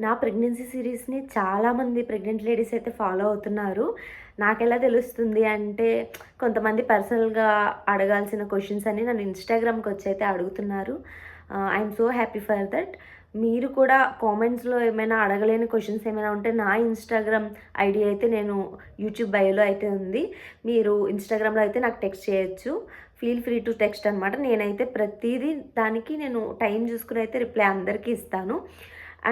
నా ప్రెగ్నెన్సీ సిరీస్‌ని చాలామంది pregnant ladies అయితే ఫాలో అవుతున్నారు. నాకెలా తెలుస్తుంది అంటే, కొంతమంది పర్సనల్‌గా అడగాల్సిన క్వెషన్స్ అన్నీ నన్ను ఇన్‌స్టాగ్రామ్‌కొచ్చైతే అడుగుతున్నారు. I'm so happy for that. మీరు కూడా కామెంట్స్‌లో ఏమైనా అడగలేని క్వెషన్స్ ఏమైనా ఉంటే నా ఇన్‌స్టాగ్రామ్ ఐడీ అయితే నేను యూట్యూబ్ బయోలో అయితే ఉంది. మీరు ఇన్‌స్టాగ్రామ్‌లో అయితే నాకు టెక్స్ట్ చేయొచ్చు. ఫీల్ ఫ్రీ టు టెక్స్ట్ అనమాట. నేనైతే ప్రతీదీ దానికి నేను టైం చూసుకొని అయితే రిప్లై అందరికీ ఇస్తాను.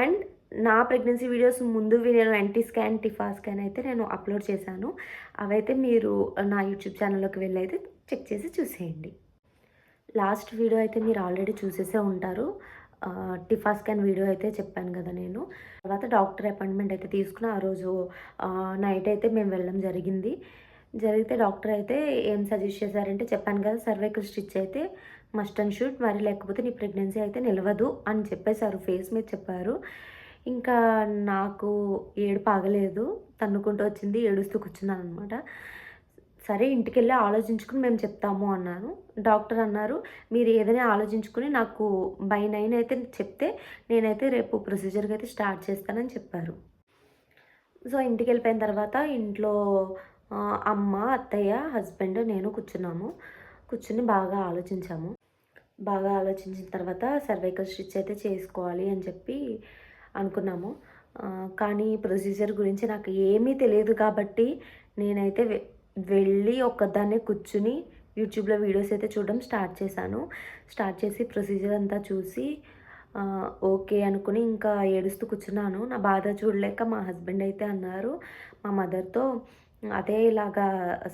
అండ్ నా ప్రెగ్నెన్సీ వీడియోస్ ముందువి నేను ఎన్టీ స్కాన్, టిఫా స్కాన్ అయితే నేను అప్లోడ్ చేశాను. అవైతే మీరు నా యూట్యూబ్ ఛానల్‌లోకి వెళ్ళి అయితే చెక్ చేసి చూసేయండి. లాస్ట్ వీడియో అయితే మీరు ఆల్రెడీ చూసేసే ఉంటారు. టిఫా స్కాన్ వీడియో అయితే చెప్పాను కదా నేను. తర్వాత డాక్టర్ అపాయింట్మెంట్ అయితే తీసుకుని ఆ రోజు నైట్ అయితే మేము వెళ్ళడం జరిగింది. జరిగితే డాక్టర్ అయితే ఏం సజెస్ట్ చేశారంటే, చెప్పాను కదా సర్వైకల్ స్టిచ్ అయితే మస్ట్ అండ్ షుడ్, మరి లేకపోతే నీ ప్రెగ్నెన్సీ అయితే నిలవదు అని చెప్పేశారు. ఫేస్ మీద చెప్పారు. ఇంకా నాకు ఏడుపు ఆగలేదు. తన్నుకుంటూ వచ్చింది. ఏడుస్తూ కూర్చున్నాననమాట. సరే ఇంటికెళ్ళి ఆలోచించుకుని మేము చెప్తాము అన్నాను. డాక్టర్ అన్నారు, మీరు ఏదైనా ఆలోచించుకుని నాకు బై 9 అయితే చెప్తే నేనైతే రేపు ప్రొసీజర్‌కి అయితే స్టార్ట్ చేస్తానని చెప్పారు. సో ఇంటికెళ్ళిపోయిన తర్వాత ఇంట్లో అమ్మ, అత్తయ్య, హస్బెండ్, నేను కూర్చున్నాము. కూర్చొని బాగా ఆలోచించాము. బాగా ఆలోచించిన తర్వాత సర్వైకల్ స్టిచ్ అయితే చేసుకోవాలి అని చెప్పి అనుకున్నాము. కానీ ప్రొసీజర్ గురించి నాకు ఏమీ తెలియదు కాబట్టి నేనైతే వెళ్ళి ఒక్కదాన్నే కూర్చుని యూట్యూబ్‌లో వీడియోస్ అయితే చూడడం స్టార్ట్ చేశాను. స్టార్ట్ చేసి ప్రొసీజర్ అంతా చూసి ఓకే అనుకుని ఇంకా ఏడుస్తూ కూర్చున్నాను. నా బాధ చూడలేక మా హస్బెండ్ అయితే అన్నారు మా మదర్‌తో, అదే ఇలాగా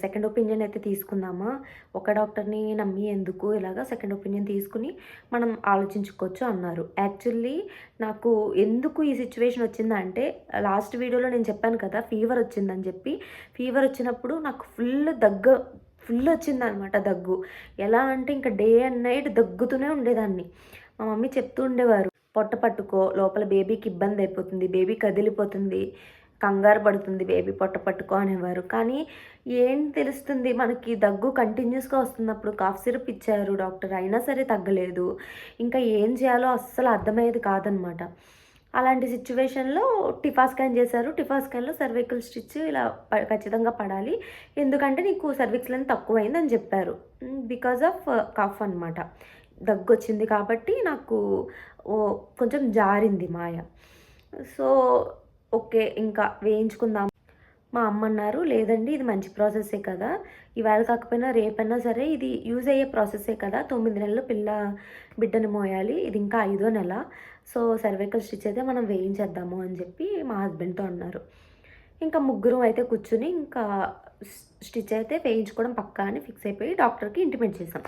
సెకండ్ ఒపీనియన్ అయితే తీసుకుందామా, ఒక డాక్టర్ని నమ్మి ఎందుకు, ఇలాగా సెకండ్ ఒపీనియన్ తీసుకుని మనం ఆలోచించుకోవచ్చు అన్నారు. యాక్చువల్లీ నాకు ఎందుకు ఈ సిచ్యువేషన్ వచ్చిందంటే, లాస్ట్ వీడియోలో నేను చెప్పాను కదా ఫీవర్ వచ్చిందని చెప్పి. ఫీవర్ వచ్చినప్పుడు నాకు ఫుల్ వచ్చిందనమాట దగ్గు. ఎలా అంటే ఇంకా డే అండ్ నైట్ దగ్గుతూనే ఉండేదాన్ని. మా మమ్మీ చెప్తూ ఉండేవారు, పొట్ట పట్టుకో, లోపల బేబీకి ఇబ్బంది అయిపోతుంది, బేబీ కదిలిపోతుంది, కంగారు పడుతుంది బేబీ, పొట్ట పట్టుకో అనేవారు. కానీ ఏం తెలుస్తుంది మనకి, దగ్గు కంటిన్యూస్గా వస్తున్నప్పుడు. కాఫ్ సిరప్ ఇచ్చారు డాక్టర్, అయినా సరే తగ్గలేదు. ఇంకా ఏం చేయాలో అస్సలు అర్థమయ్యేది కాదనమాట. అలాంటి సిచ్యువేషన్లో టిఫా స్కాన్ చేశారు. టిఫా స్కాన్లో సర్వైకల్ స్టిచ్ ఇలా ఖచ్చితంగా పడాలి, ఎందుకంటే నీకు సర్విక్స్ లెంత్ తక్కువైందని చెప్పారు. బికాజ్ ఆఫ్ కఫ్ అనమాట. దగ్గు వచ్చింది కాబట్టి నాకు కొంచెం జారింది మాయ. సో ఓకే, ఇంకా వేయించుకుందాం. మా అమ్మ అన్నారు, లేదండి ఇది మంచి ప్రాసెస్సే కదా, ఇవాళ కాకపోయినా రేపైనా సరే ఇది యూజ్ అయ్యే ప్రాసెస్సే కదా, 9 నెలలు బిడ్డని మోయాలి, ఇది ఇంకా 5వ నెల, సో సర్వైకల్ స్టిచ్ అయితే మనం వేయించేద్దాము అని చెప్పి మా హస్బెండ్తో అన్నారు. ఇంకా ముగ్గురు అయితే కూర్చుని ఇంకా స్టిచ్ అయితే వేయించుకోవడం పక్కా అని ఫిక్స్ అయిపోయి డాక్టర్కి ఇంటిమేట్ చేసాం.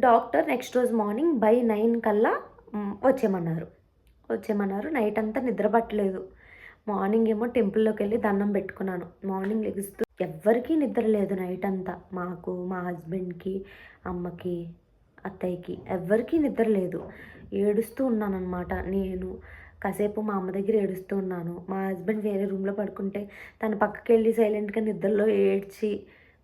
డాక్టర్ నెక్స్ట్ రోజు మార్నింగ్ బై 9 కల్లా వచ్చేయమన్నారు. నైట్ అంతా నిద్ర పట్టలేదు. మార్నింగ్ ఏమో టెంపుల్లోకి వెళ్ళి దండం పెట్టుకున్నాను. మార్నింగ్ లెగుస్తూ ఎవ్వరికీ నిద్ర లేదు నైట్ అంతా. మాకు, మా హస్బెండ్కి, అమ్మకి, అత్తయ్యకి ఎవ్వరికీ నిద్ర లేదు. ఏడుస్తూ ఉన్నానన్నమాట. నేను కాసేపు మా అమ్మ దగ్గర ఏడుస్తూ ఉన్నాను. మా హస్బెండ్ వేరే రూమ్లో పడుకుంటే తన పక్కకి వెళ్ళి సైలెంట్గా నిద్రలో ఏడ్చి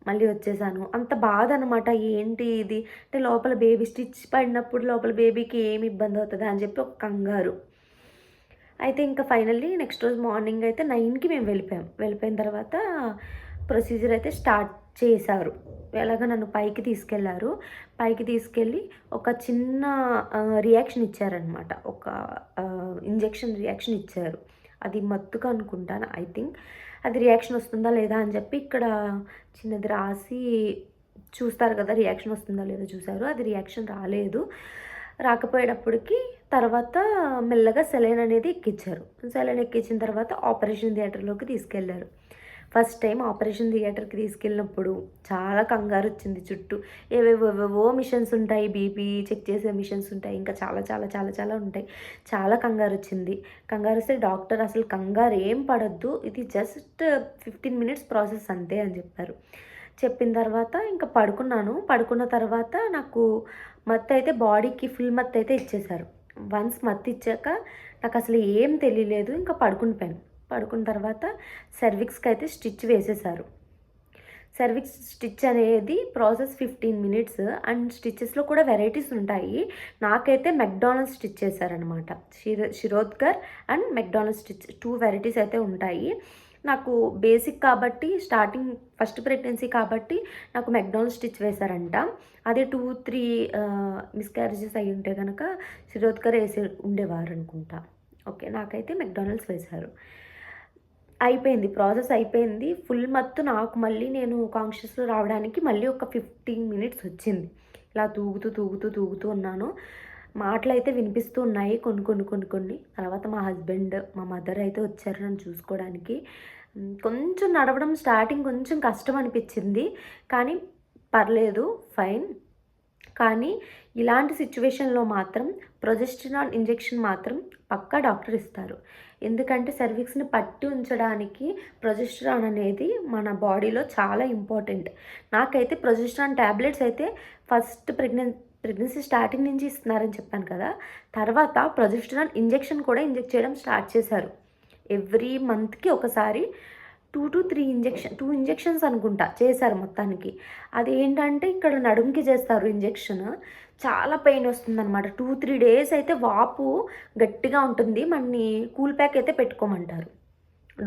మళ్ళీ వచ్చేసాను. అంత బాధ అనమాట. ఏంటి ఇది అంటే, లోపల బేబీ స్టిచ్ పడినప్పుడు లోపల బేబీకి ఏమి ఇబ్బంది అవుతుంది అని చెప్పి ఒక కంగారు. అయితే ఇంకా ఫైనల్లీ నెక్స్ట్ రోజు మార్నింగ్ అయితే 9కి మేము వెళ్ళిపోయిన తర్వాత ప్రొసీజర్ అయితే స్టార్ట్ చేశారు. ఎలాగ నన్ను పైకి తీసుకెళ్లారు. పైకి తీసుకెళ్ళి ఒక చిన్న రియాక్షన్ ఇచ్చారనమాట. ఒక ఇంజెక్షన్ రియాక్షన్ ఇచ్చారు. అది మత్తుగా అనుకుంటాను, ఐ థింక్. అది రియాక్షన్ వస్తుందా లేదా అని చెప్పి ఇక్కడ చిన్నది రాసి చూస్తారు కదా, రియాక్షన్ వస్తుందా లేదా చూసారు. అది రియాక్షన్ రాలేదు. రాకపోయేటప్పటికి తర్వాత మెల్లగా సెలైన్ అనేది ఎక్కించారు. సెలైన్ ఎక్కించిన తర్వాత ఆపరేషన్ థియేటర్లోకి తీసుకెళ్లారు. ఫస్ట్ టైం ఆపరేషన్ థియేటర్కి తీసుకెళ్ళినప్పుడు చాలా కంగారు వచ్చింది. చుట్టూ ఏవేవో మిషన్స్ ఉంటాయి, బీపీ చెక్ చేసే మిషన్స్ ఉంటాయి, ఇంకా చాలా చాలా చాలా చాలా ఉంటాయి. చాలా కంగారు వచ్చింది. కంగారు వస్తే డాక్టర్ అసలు కంగారు ఏం పడద్దు, ఇది జస్ట్ 15 మినిట్స్ ప్రాసెస్ అంతే అని చెప్పారు. చెప్పిన తర్వాత ఇంకా పడుకున్న తర్వాత నాకు మత్తు అయితే బాడీకి ఫుల్ మత్తు అయితే ఇచ్చేశారు. వన్స్ మత్తు ఇచ్చాక నాకు అసలు ఏం తెలియలేదు. ఇంకా పడుకున్న తర్వాత సర్విక్స్కి అయితే స్టిచ్ వేసేశారు. సర్విక్స్ స్టిచ్ అనేది ప్రాసెస్ 15 మినిట్స్ అండ్ స్టిచ్చెస్లో కూడా వెరైటీస్ ఉంటాయి. నాకైతే మెక్డానల్డ్స్ స్టిచ్ చేశారనమాట. Shirodkar and McDonald's stitch 2 varieties అయితే ఉంటాయి. నాకు బేసిక్ కాబట్టి స్టార్టింగ్ ఫస్ట్ ప్రెగ్నెన్సీ కాబట్టి నాకు మెక్డానల్డ్స్ స్టిచ్ వేశారంట. అదే 2-3 మిస్క్యారేజెస్ అయ్యి ఉంటే కనుక శిరోద్కర్ వేసి ఉండేవారు అనుకుంటా. ఓకే, నాకైతే మెక్డానల్డ్స్ వేశారు. అయిపోయింది, ప్రాసెస్ అయిపోయింది. ఫుల్ మత్తు నాకు మళ్ళీ నేను కాన్షియస్లో రావడానికి మళ్ళీ ఒక 15 మినిట్స్ వచ్చింది. ఇలా తూగుతూ ఉన్నాను. మాటలు అయితే వినిపిస్తూ ఉన్నాయి కొన్ని. తర్వాత మా హస్బెండ్, మా మదర్ అయితే వచ్చారు నన్ను చూసుకోవడానికి. కొంచెం నడవడం స్టార్టింగ్ కొంచెం కష్టం అనిపించింది, కానీ పర్లేదు, ఫైన్. కానీ ఇలాంటి సిచ్యువేషన్లో మాత్రం ప్రొజెస్టరాన్ ఇంజెక్షన్ మాత్రం పక్కా డాక్టర్ ఇస్తారు. ఎందుకంటే సర్విక్స్ని పట్టి ఉంచడానికి ప్రొజెస్టరాన్ అనేది మన బాడీలో చాలా ఇంపార్టెంట్. నాకైతే ప్రొజెస్టరాన్ ట్యాబ్లెట్స్ అయితే ఫస్ట్ ప్రెగ్నెన్సీ స్టార్టింగ్ నుంచి ఇస్తున్నారని చెప్పాను కదా. తర్వాత ప్రొజెస్టరాన్ ఇంజెక్షన్ కూడా ఇంజెక్ట్ చేయడం స్టార్ట్ చేశారు. ఎవ్రీ మంత్కి ఒకసారి 2 to 3 2 ఇంజెక్షన్స్ అనుకుంటా చేశారు మొత్తానికి. అది ఏంటంటే ఇక్కడ నడుముకి చేస్తారు ఇంజెక్షన్. చాలా పెయిన్ వస్తుందన్నమాట. 2-3 డేస్ అయితే వాపు గట్టిగా ఉంటుంది. మనని కూల్ ప్యాక్ అయితే పెట్టుకోమంటారు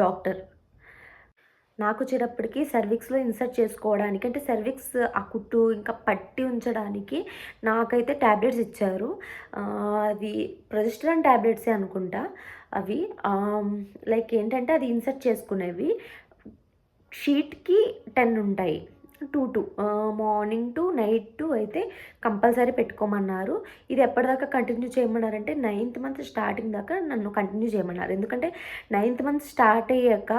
డాక్టర్. నాకు వచ్చేటప్పటికి సర్విక్స్లో ఇన్సర్ట్ చేసుకోవడానికి, అంటే సర్విక్స్ ఆ కుట్టు ఇంకా పట్టి ఉంచడానికి నాకైతే ట్యాబ్లెట్స్ ఇచ్చారు. అది ప్రొజెస్టరాన్ ట్యాబ్లెట్సే అనుకుంటా. అవి లైక్ ఏంటంటే అది ఇన్సర్ట్ చేసుకునేవి. షీట్కి 10 ఉంటాయి. 2 మార్నింగ్ టు నైట్ 2 అయితే కంపల్సరీ పెట్టుకోమన్నారు. ఇది ఎప్పటిదాకా కంటిన్యూ చేయమన్నారంటే 9th మంత్ స్టార్టింగ్ దాకా నన్ను కంటిన్యూ చేయమన్నారు. ఎందుకంటే 9th మంత్ స్టార్ట్ అయ్యాక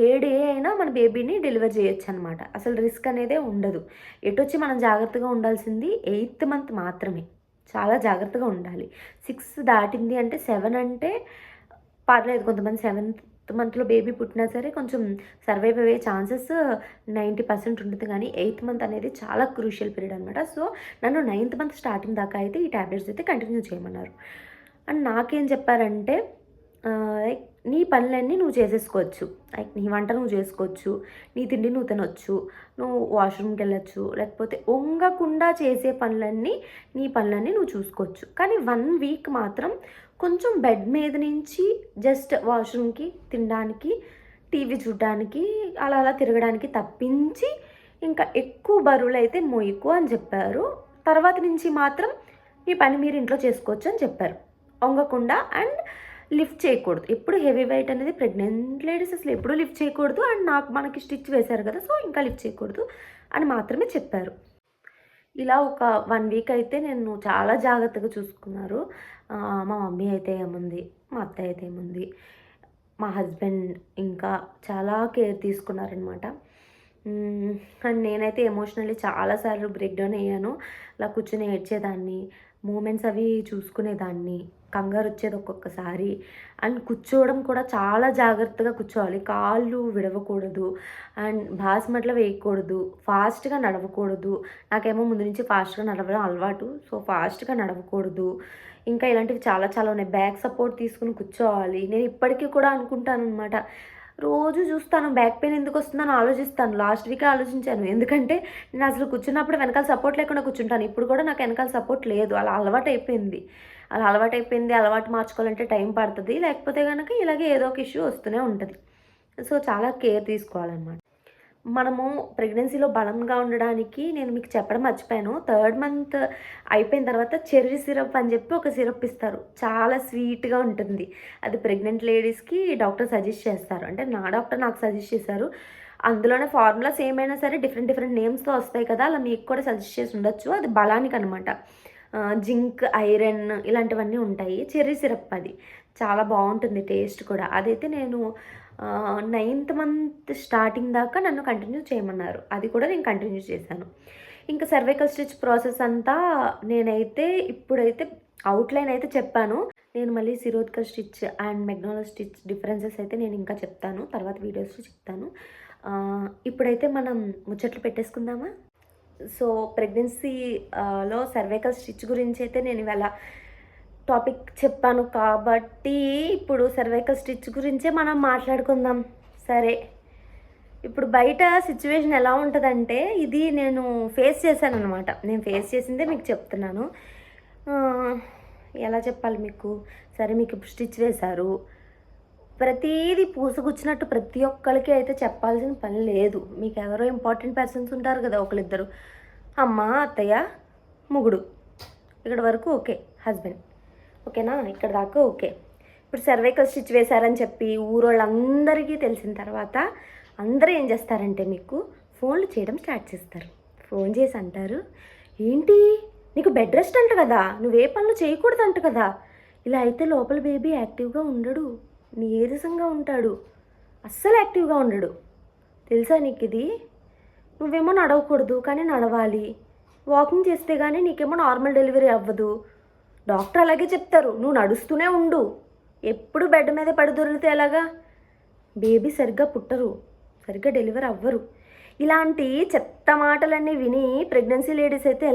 ఏ డే అయినా మన బేబీని డెలివర్ చేయొచ్చు అనమాట. అసలు రిస్క్ అనేదే ఉండదు. ఎటొచ్చి మనం జాగ్రత్తగా ఉండాల్సింది 8th మంత్ మాత్రమే. చాలా జాగ్రత్తగా ఉండాలి. 6 దాటింది అంటే 7 అంటే పర్లేదు. కొంతమంది 7th మంత్లో బేబీ పుట్టినా సరే కొంచెం సర్వైవ్ అయ్యే ఛాన్సెస్ 90% ఉంటుంది. కానీ 8th మంత్ అనేది చాలా క్రూషియల్ పీరియడ్ అనమాట. సో నన్ను 9th మంత్ స్టార్టింగ్ దాకా అయితే ఈ ట్యాబ్లెట్స్ అయితే కంటిన్యూ చేయమన్నారు. అండ్ నాకేం చెప్పారంటే లైక్ నీ పనులన్నీ నువ్వు చేసేసుకోవచ్చు. లైక్ నీ వంట నువ్వు చేసుకోవచ్చు, నీ తిండి నువ్వు తినొచ్చు, నువ్వు వాష్రూమ్కి వెళ్ళొచ్చు, లేకపోతే వంగకుండా చేసే నీ పనులన్నీ నువ్వు చూసుకోవచ్చు. కానీ 1 వీక్ మాత్రం కొంచెం బెడ్ మీద నుంచి జస్ట్ వాష్రూమ్కి, తినడానికి, టీవీ చూడడానికి, అలా తిరగడానికి తప్పించి ఇంకా ఎక్కువ బరువులు అయితే మోయకు అని చెప్పారు. తర్వాత నుంచి మాత్రం మీ పని మీరు ఇంట్లో చేసుకోవచ్చు అని చెప్పారు. వంగకుండా అండ్ లిఫ్ట్ చేయకూడదు. ఎప్పుడు హెవీ వెయిట్ అనేది ప్రెగ్నెంట్ లేడీస్ అసలు ఎప్పుడూ లిఫ్ట్ చేయకూడదు. అండ్ మనకి స్టిచ్ వేశారు కదా, సో ఇంకా లిఫ్ట్ చేయకూడదు అని మాత్రమే చెప్పారు. ఇలా ఒక 1 వీక్ అయితే నేను చాలా జాగ్రత్తగా చూసుకున్నారు. మా మమ్మీ అయితే ఏముంది, మా అత్తయ్య అయితే ఏముంది, మా హస్బెండ్ ఇంకా చాలా కేర్ తీసుకున్నారనమాట. అండ్ నేనైతే ఎమోషనల్లీ చాలాసార్లు బ్రేక్ డౌన్ అయ్యాను. అలా కూర్చొని ఏడ్చేదాన్ని, మూమెంట్స్ అవి చూసుకునేదాన్ని, కంగారు వచ్చేది ఒక్కొక్కసారి. అండ్ కూర్చోవడం కూడా చాలా జాగ్రత్తగా కూర్చోవాలి. కాళ్ళు విడవకూడదు అండ్ బాస్మట్లో వేయకూడదు, ఫాస్ట్గా నడవకూడదు. నాకేమో ముందు నుంచి ఫాస్ట్గా నడవడం అలవాటు, సో ఫాస్ట్గా నడవకూడదు. ఇంకా ఇలాంటివి చాలా చాలా ఉన్నాయి. బ్యాక్ సపోర్ట్ తీసుకుని కూర్చోవాలి. నేను ఇప్పటికీ కూడా అనుకుంటాను అనమాట, రోజు చూస్తాను బ్యాక్ పెయిన్ ఎందుకు వస్తుందని ఆలోచిస్తాను. లాస్ట్ వీకే ఆలోచించాను. ఎందుకంటే నేను అసలు కూర్చున్నప్పుడు వెనకాల సపోర్ట్ లేకుండా కూర్చుంటాను. ఇప్పుడు కూడా నాకు వెనకాల సపోర్ట్ లేదు. అలా అలవాటు అయిపోయింది. అలవాటు మార్చుకోవాలంటే టైం పడుతుంది. లేకపోతే కనుక ఇలాగే ఏదో ఒక ఇష్యూ వస్తూనే ఉంటుంది. సో చాలా కేర్ తీసుకోవాలన్నమాట. మనము ప్రెగ్నెన్సీలో బలంగా ఉండడానికి నేను మీకు చెప్పడం మర్చిపోయాను. 3rd మంత్ అయిపోయిన తర్వాత చెర్రీ సిరప్ అని చెప్పి ఒక సిరప్ ఇస్తారు. చాలా స్వీట్గా ఉంటుంది. అది ప్రెగ్నెంట్ లేడీస్కి డాక్టర్ సజెస్ట్ చేస్తారు. అంటే నా డాక్టర్ నాకు సజెస్ట్ చేశారు. అందులోనే ఫార్ములాస్ ఏమైనా సరే డిఫరెంట్ నేమ్స్తో వస్తాయి కదా, అలా మీకు కూడా సజెస్ట్ చేసి ఉండొచ్చు. అది బలానికి అనమాట. జింక్, ఐరన్ ఇలాంటివన్నీ ఉంటాయి. చెర్రీ సిరప్ అది చాలా బాగుంటుంది టేస్ట్ కూడా. అదైతే నేను 9th మంత్ స్టార్టింగ్ దాకా నన్ను కంటిన్యూ చేయమన్నారు. అది కూడా నేను కంటిన్యూ చేశాను. ఇంకా సర్వైకల్ స్టిచ్ ప్రాసెస్ అంతా నేనైతే ఇప్పుడైతే అవుట్లైన్ అయితే చెప్పాను. నేను మళ్ళీ Shirodkar stitch and McDonald stitch differences అయితే నేను ఇంకా చెప్తాను, తర్వాత వీడియోస్లో చెప్తాను. ఇప్పుడైతే మనం ముచ్చట్లు పెట్టేసుకుందామా? సో ప్రెగ్నెన్సీలో సర్వైకల్ స్టిచ్ గురించి అయితే నేను ఇవాళ టాపిక్ చెప్పాను కాబట్టి ఇప్పుడు సర్వైకల్ స్టిచ్ గురించే మనం మాట్లాడుకుందాం. సరే, ఇప్పుడు బయట సిచ్యువేషన్ ఎలా ఉంటుందంటే, ఇది నేను ఫేస్ చేశాననమాట. నేను ఫేస్ చేసిందే మీకు చెప్తున్నాను. ఎలా చెప్పాలి మీకు? సరే, మీకు ఇప్పుడు స్టిచ్ వేశారు. ప్రతీది పూసగుచ్చినట్టు ప్రతి ఒక్కరికి అయితే చెప్పాల్సిన పని లేదు. మీకు ఎవరో ఇంపార్టెంట్ పర్సన్స్ ఉంటారు కదా, ఒకళ్ళిద్దరు. అమ్మ, అత్తయ్య, మొగుడు, ఇక్కడ వరకు ఓకే. హస్బెండ్, ఓకేనా? ఇక్కడ దాకా ఓకే. ఇప్పుడు సర్వైకల్ స్టిచ్ వేశారని చెప్పి ఊరోళ్ళందరికీ తెలిసిన తర్వాత అందరూ ఏం చేస్తారంటే మీకు ఫోన్లు చేయడం స్టార్ట్ చేస్తారు. ఫోన్ చేసి అంటారు, ఏంటి నీకు బెడ్ రెస్ట్ అంట కదా, నువ్వే పనులు చేయకూడదు అంట కదా, ఇలా అయితే లోపల బేబీ యాక్టివ్గా ఉండడు, నీరసంగా ఉంటాడు, అస్సలు యాక్టివ్గా ఉండడు, తెలుసా నీకు ఇది? నువ్వేమో నడవకూడదు కానీ నడవాలి, వాకింగ్ చేస్తే కానీ నీకేమో నార్మల్ డెలివరీ అవ్వదు, డాక్టర్ అలాగే చెప్తారు, నువ్వు నడుస్తూనే ఉండు, ఎప్పుడు బెడ్ మీద పడి దొరికితే ఎలాగా, బేబీ సరిగ్గా పుట్టరు, సరిగ్గా డెలివరీ అవ్వరు. ఇలాంటి చెత్త మాటలన్నీ విని ప్రెగ్నెన్సీ లేడీస్ అయితే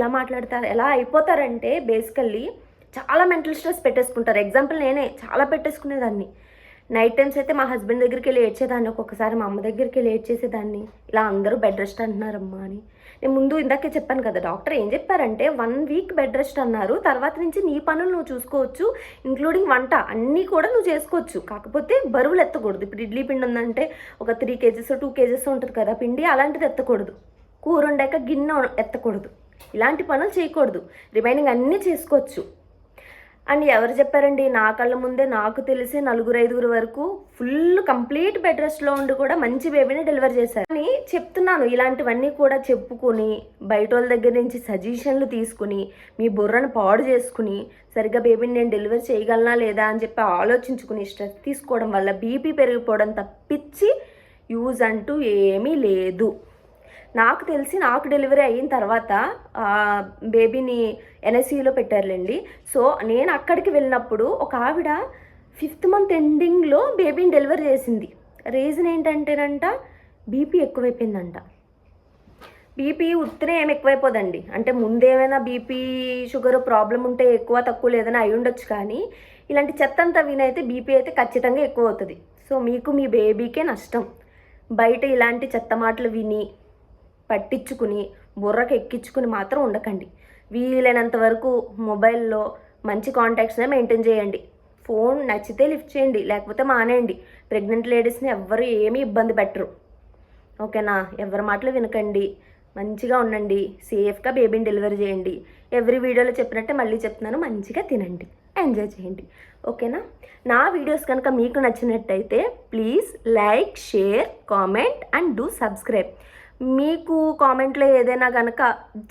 ఎలా అయిపోతారంటే బేసికల్లీ చాలా మెంటల్ స్ట్రెస్ పెట్టేసుకుంటారు. ఎగ్జాంపుల్ నేనే చాలా పెట్టేసుకునేదాన్ని. నైట్ టైమ్స్ అయితే మా హస్బెండ్ దగ్గరికి వెళ్ళి ఏడ్చేదాన్ని, ఒక్కొక్కసారి మా అమ్మ దగ్గరికి వెళ్ళి ఏడ్చేసేదాన్ని. ఇలా అందరూ బెడ్ రెస్ట్ అంటున్నారమ్మా అని. నేను ముందు ఇందాకే చెప్పాను కదా, డాక్టర్ ఏం చెప్పారంటే 1 వీక్ బెడ్ రెస్ట్ అన్నారు, తర్వాత నుంచి నీ పనులు నువ్వు చూసుకోవచ్చు, ఇంక్లూడింగ్ వంట అన్నీ కూడా నువ్వు చేసుకోవచ్చు, కాకపోతే బరువులు ఎత్తకూడదు. ఇప్పుడు ఇడ్లీ పిండి ఉందంటే ఒక 3 కేజెస్ 2 కేజెస్ ఉంటుంది కదా పిండి, అలాంటిది ఎత్తకూడదు. కూర వండాక గిన్నె ఎత్తకూడదు, ఇలాంటి పనులు చేయకూడదు, రిమైనింగ్ అన్నీ చేసుకోవచ్చు అని ఎవరు చెప్పారండి? నా కళ్ళ ముందే నాకు తెలిసి 4-5 వరకు ఫుల్ కంప్లీట్ బెడ్ రెస్ట్లో ఉండి కూడా మంచి బేబీని డెలివర్ చేశారు అని చెప్తున్నాను. ఇలాంటివన్నీ కూడా చెప్పుకొని బయట వాళ్ళ దగ్గర నుంచి సజెషన్లు తీసుకుని మీ బుర్రను పాడు చేసుకుని సరిగ్గా బేబీని నేను డెలివరీ చేయగలనా లేదా అని చెప్పి ఆలోచించుకుని స్ట్రెస్ తీసుకోవడం వల్ల బీపీ పెరిగిపోవడం తప్పించి యూజ్ అంటూ ఏమీ లేదు. నాకు తెలిసి నాకు డెలివరీ అయిన తర్వాత బేబీని ఎన్ఎస్యూలో పెట్టారులేండి. సో నేను అక్కడికి వెళ్ళినప్పుడు ఒక ఆవిడ 5th మంత్ ఎండింగ్లో బేబీని డెలివరీ చేసింది. రీజన్ ఏంటంటేనంట బీపీ ఎక్కువైపోయిందంట. బీపీ ఉత్తరే ఏమి ఎక్కువైపోదండి, అంటే ముందేమైనా బీపీ షుగర్ ప్రాబ్లం ఉంటే ఎక్కువ తక్కువ లేదని అయి ఉండొచ్చు, కానీ ఇలాంటి చెత్త అంతా వినైతే బీపీ అయితే ఖచ్చితంగా ఎక్కువ అవుతుంది. సో మీకు మీ బేబీకే నష్టం. బయట ఇలాంటి చెత్త మాటలు విని పట్టించుకుని బుర్రకు ఎక్కించుకుని మాత్రం ఉండకండి. వీలైనంత వరకు మొబైల్లో మంచి కాంటాక్ట్స్నే మెయింటైన్ చేయండి. ఫోన్ నచ్చితే లిఫ్ట్ చేయండి, లేకపోతే మానేయండి. ప్రెగ్నెంట్ లేడీస్ని ఎవ్వరు ఏమీ ఇబ్బంది పెట్టరు, ఓకేనా? ఎవరి మాటలు వినకండి, మంచిగా ఉండండి, సేఫ్గా బేబీని డెలివరీ చేయండి. ఎవ్రీ వీడియోలో చెప్పినట్టే మళ్ళీ చెప్తున్నాను, మంచిగా తినండి, ఎంజాయ్ చేయండి, ఓకేనా? నా వీడియోస్ కనుక మీకు నచ్చినట్టయితే please like, share, comment and do subscribe. మీకు కామెంట్లో ఏదైనా కనుక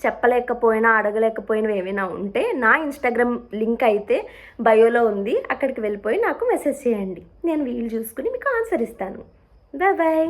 చెప్పలేకపోయినా అడగలేకపోయినవి ఏమైనా ఉంటే నా ఇన్స్టాగ్రామ్ లింక్ అయితే బయోలో ఉంది, అక్కడికి వెళ్ళిపోయి నాకు మెసేజ్ చేయండి. నేను వీలు చూసుకుని మీకు ఆన్సర్ ఇస్తాను. Bye bye.